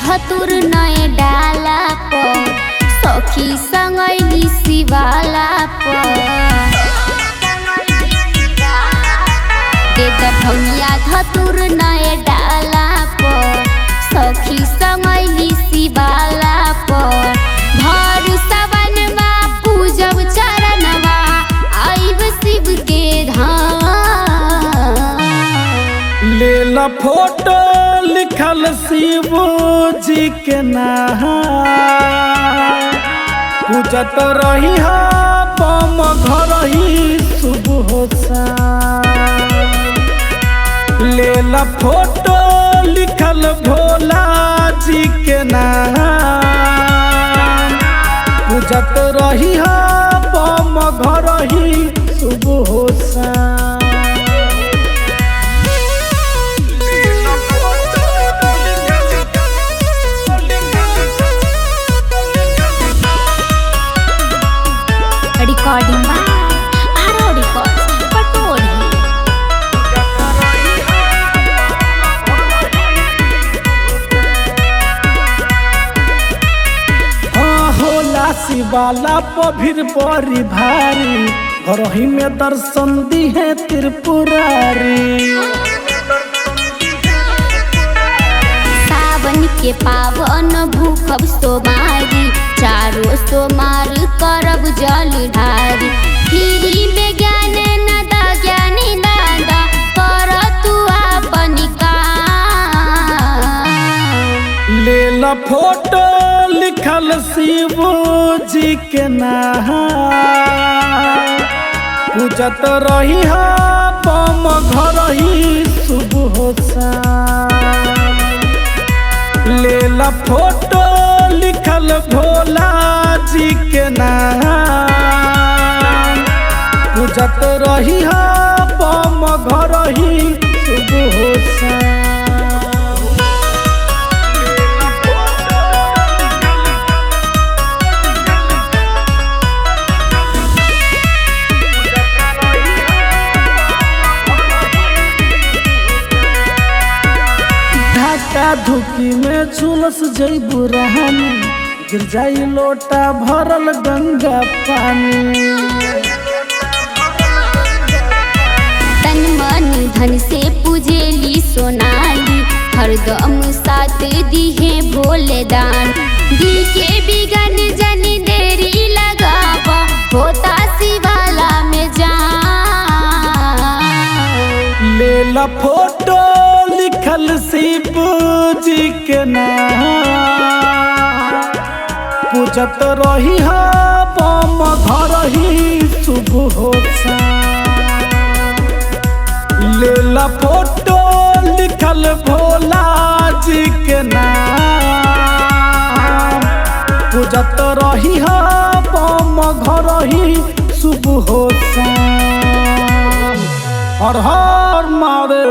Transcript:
धतुर नए डाला पर सखी संगैली शिवाला पर भंगिया धतुर नए डाला पर सखी संगैली शिवाला पर भर सवनवा पूजब चरणवा आइब शिव के धाम। लेला फोटो लिखल शिव जी के नाम पूजत रही बम घर ही शुभ हो लेला फोटो लिखल भोला जी के नाम पूजत रही बम घर ही शुभ हो रिकॉर्डिंग आरो रिकॉर्ड्स पटोरी होला शिवाला पभिर बड़ी भारी घरही में दर्शन दी है त्रिपुरारी। सावन के पावन भूखब सोमारी चारों सोमार करब जल ढारी गिरी में ज्ञान नदा ज्ञानी दादा कर तू अपन काम। लेला फोटो लिखल शिव जी के नाम पूजत रही बम घर ही शुभ हो लेला फोटो लिखल भोला जी के नाम पूजत रही बम घर ही शुभ हो धुकी में झुलस जइबू रहनी गिर जाई लोटा भरल गंगा पानी। तन मन धन से पूजेली सोनाली हरदम साथ दिहे भोले दान दिल के बिगन जनी देरी लगावा होता शिवाला में जान। लेला फोटो लिखल शिव जी के नाम पूजत रही बम घर ही शुभ हो लेला फोटो लिखल भोला जी के नाम पूजत रही बम घर ही शुभ हो हर हर मारे।